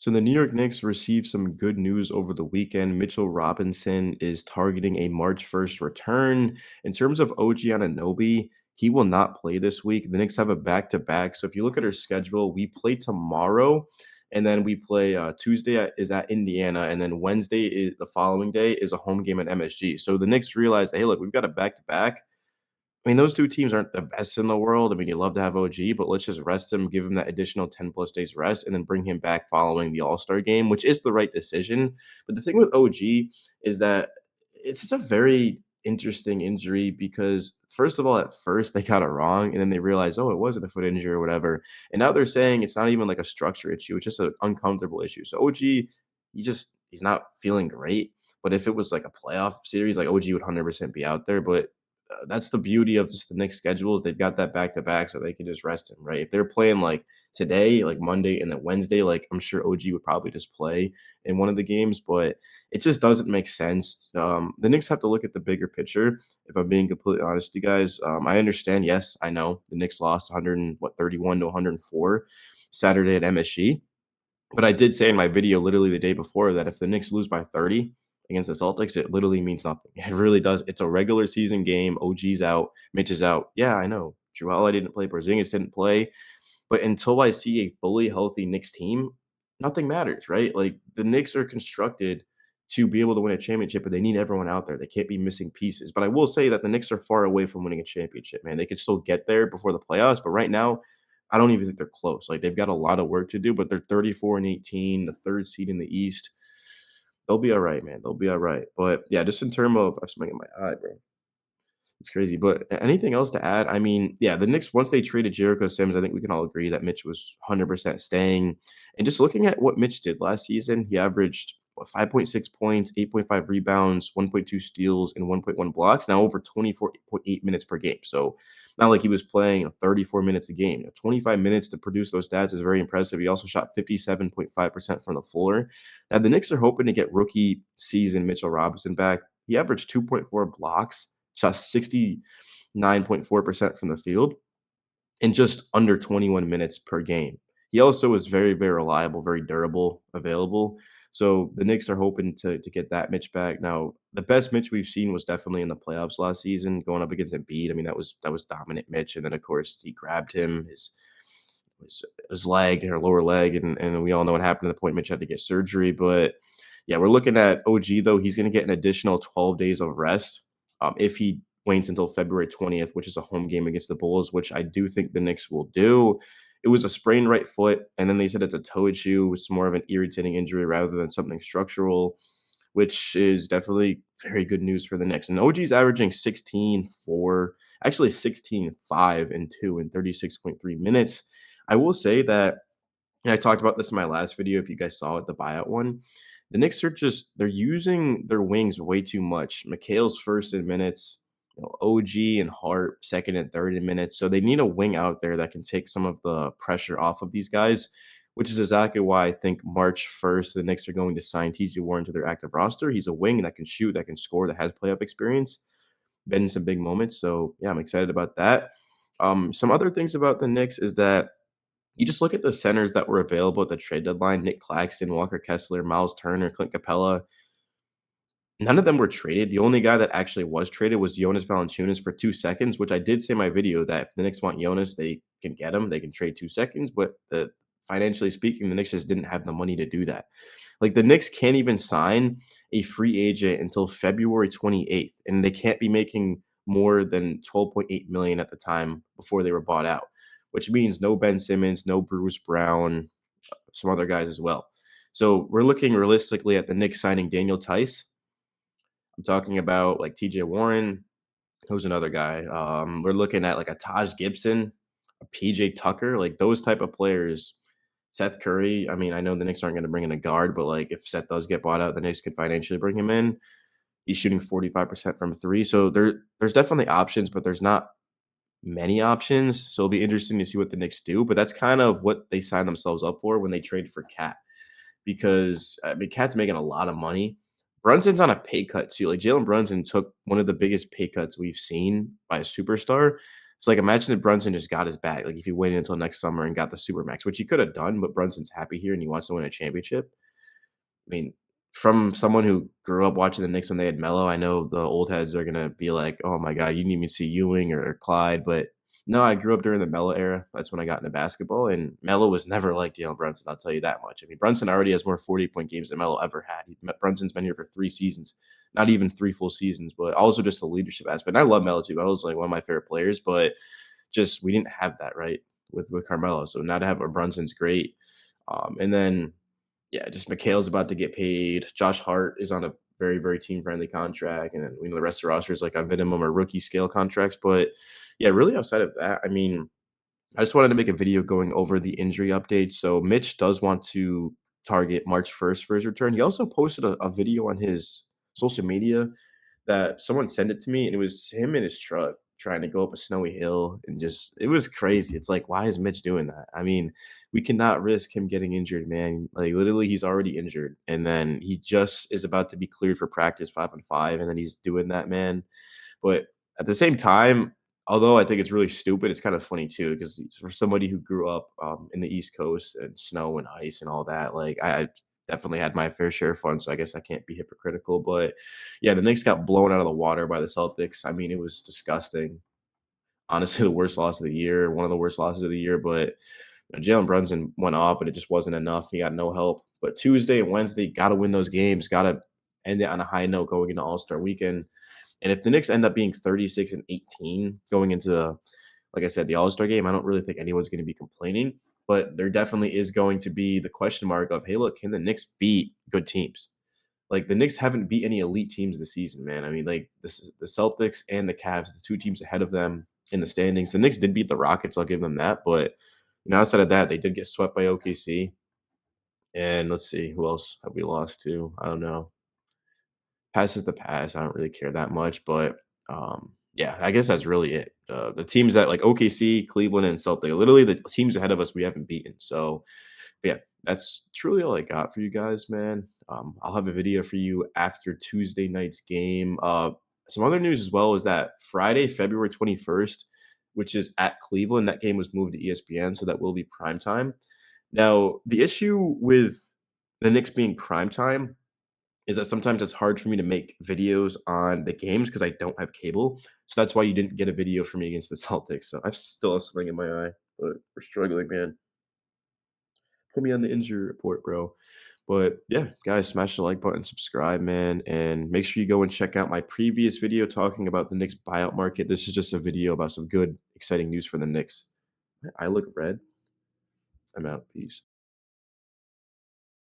So the New York Knicks received some good news over the weekend. Mitchell Robinson is targeting a March 1st return. In terms of OG Anunoby, he will not play this week. The Knicks have a back-to-back. So if you look at our schedule, we play tomorrow, and then we play Tuesday is at Indiana, and then Wednesday is the following day is a home game at MSG. So the Knicks realized, hey, look, we've got a back-to-back. I mean, those 2 teams aren't the best in the world. I mean, you love to have OG, but let's just rest him, give him that additional 10 plus days rest, and then bring him back following the All-Star game, which is the right decision. But the thing with OG is that it's just a very interesting injury because, first of all, at first they got it wrong, and then they realized, oh, it wasn't a foot injury or whatever. And now they're saying it's not even like a structure issue, it's just an uncomfortable issue. So OG, he's not feeling great. But if it was like a playoff series, like OG would 100% be out there. But that's the beauty of just the Knicks schedules. They've got that back to back, so they can just rest him, right? If they're playing like today, like Monday, and then Wednesday, like I'm sure OG would probably just play in one of the games, but it just doesn't make sense. The Knicks have to look at the bigger picture. If I'm being completely honest, with you guys, I understand. Yes, I know the Knicks lost 31 to 104 Saturday at MSG. But I did say in my video literally the day before that if the Knicks lose by 30 against the Celtics, it literally means nothing. It really does. It's a regular season game. OG's out. Mitch is out. Yeah, I know. Joel, I didn't play. Porzingis didn't play. But until I see a fully healthy Knicks team, nothing matters, right? Like the Knicks are constructed to be able to win a championship, but they need everyone out there. They can't be missing pieces. But I will say that the Knicks are far away from winning a championship, man. They could still get there before the playoffs, but right now, I don't even think they're close. Like they've got a lot of work to do, but they're 34 and 18, the third seed in the East. They'll be all right, man. They'll be all right. But yeah, just in terms of I'm something in my eye, bro. It's crazy. But anything else to add? I mean, yeah, the Knicks, once they traded Jericho Sims, I think we can all agree that Mitch was 100% staying. And just looking at what Mitch did last season, he averaged 5.6 points, 8.5 rebounds, 1.2 steals, and 1.1 blocks, now over 24.8 minutes per game. So not like he was playing 34 minutes a game. 25 minutes to produce those stats is very impressive. He also shot 57.5% from the floor. Now, the Knicks are hoping to get rookie season Mitchell Robinson back. He averaged 2.4 blocks, shot 69.4% from the field in just under 21 minutes per game. He also is very, very reliable, very durable, available. So the Knicks are hoping to get that Mitch back. Now, the best Mitch we've seen was definitely in the playoffs last season, going up against Embiid. I mean, that was dominant Mitch. And then of course he grabbed him, his leg or lower leg, and we all know what happened at the point Mitch had to get surgery. But yeah, we're looking at OG though. He's going to get an additional 12 days of rest if he waits until February 20th, which is a home game against the Bulls, which I do think the Knicks will do. It was a sprained right foot, and then they said it's a toe issue. It's more of an irritating injury rather than something structural, which is definitely very good news for the Knicks. And OG's averaging 16-4, actually 16-5 and 2 in 36.3 minutes. I will say that, and I talked about this in my last video, if you guys saw it, the buyout one. The Knicks are they're using their wings way too much. McHale's first in minutes, OG and Hart second and third in minutes. So they need a wing out there that can take some of the pressure off of these guys, which is exactly why I think March 1st, the Knicks are going to sign TJ Warren to their active roster. He's a wing that can shoot, that can score, that has playoff experience, been in some big moments. So yeah, I'm excited about that. Some other things about the Knicks is that you just look at the centers that were available at the trade deadline: Nick Claxton, Walker Kessler, Miles Turner, Clint Capella. None of them were traded. The only guy that actually was traded was Jonas Valanciunas for 2 seconds, which I did say in my video that if the Knicks want Jonas, they can get him. They can trade 2 seconds, but financially speaking, the Knicks just didn't have the money to do that. Like the Knicks can't even sign a free agent until February 28th, and they can't be making more than 12.8 million at the time before they were bought out, which means no Ben Simmons, no Bruce Brown, some other guys as well. So we're looking realistically at the Knicks signing Daniel Tice. I'm talking about like TJ Warren, who's another guy. We're looking at like a Taj Gibson, a PJ Tucker, like those type of players. Seth Curry. I mean, I know the Knicks aren't going to bring in a guard, but like if Seth does get bought out, the Knicks could financially bring him in. He's shooting 45% from three. So there's definitely options, but there's not many options. So it'll be interesting to see what the Knicks do. But that's kind of what they signed themselves up for when they traded for Cat. Because I mean, Cat's making a lot of money. Brunson's on a pay cut too. Like Jalen Brunson took one of the biggest pay cuts we've seen by a superstar. So, like, imagine if Brunson just got his bag, like, if he waited until next summer and got the supermax, which he could have done, but Brunson's happy here and he wants to win a championship. I mean, from someone who grew up watching the Knicks when they had Melo, I know the old heads are gonna be like, "Oh my god, you didn't even see Ewing or Clyde," but no, I grew up during the Melo era. That's when I got into basketball, and Melo was never like Jalen Brunson, I'll tell you that much. I mean, Brunson already has more 40-point games than Melo ever had. Brunson's been here for 3 seasons, not even 3 full seasons, but also just the leadership aspect. And I love Melo too. Melo's like one of my favorite players, but just we didn't have that, right, with Carmelo. So now to have a Brunson's great. And then yeah, just McHale's about to get paid. Josh Hart is on a very, very team friendly contract, and then we know the rest of the roster is like on minimum or rookie scale contracts. But yeah, really outside of that, I mean, I just wanted to make a video going over the injury updates. So Mitch does want to target March 1st for his return. He also posted a video on his social media that someone sent it to me, and it was him in his truck trying to go up a snowy hill, and just it was crazy. It's like, why is Mitch doing that? I mean, we cannot risk him getting injured, man. Like literally, he's already injured, and then he just is about to be cleared for practice 5-on-5, and then he's doing that, man. But at the same time, although I think it's really stupid, it's kind of funny too because for somebody who grew up in the East Coast and snow and ice and all that, like I definitely had my fair share of fun. So I guess I can't be hypocritical. But yeah, the Knicks got blown out of the water by the Celtics. I mean, it was disgusting. Honestly, the worst loss of the year, one of the worst losses of the year. But Jalen Brunson went off, but it just wasn't enough. He got no help. But Tuesday and Wednesday, got to win those games. Got to end it on a high note going into All Star Weekend. And if the Knicks end up being 36-18 going into, like I said, the All Star game, I don't really think anyone's going to be complaining. But there definitely is going to be the question mark of, hey, look, can the Knicks beat good teams? Like the Knicks haven't beat any elite teams this season, man. I mean, like this is the Celtics and the Cavs, the two teams ahead of them in the standings. The Knicks did beat the Rockets, I'll give them that. But outside of that, they did get swept by OKC. And let's see, who else have we lost to? I don't know. Past is the past. I don't really care that much, but yeah, I guess that's really it. The teams that like OKC, Cleveland, and Celtic, literally the teams ahead of us we haven't beaten. So yeah, that's truly all I got for you guys, man. I'll have a video for you after Tuesday night's game. Some other news as well is that Friday, February 21st, which is at Cleveland, that game was moved to ESPN, so that will be prime time. Now, the issue with the Knicks being prime time is that sometimes it's hard for me to make videos on the games because I don't have cable. So that's why you didn't get a video from me against the Celtics. So I still have something in my eye, but we're struggling, man. Put me on the injury report, bro. But yeah, guys, smash the like button, subscribe, man, and make sure you go and check out my previous video talking about the Knicks buyout market. This is just a video about some good, exciting news for the Knicks. I look red. I'm out. Peace.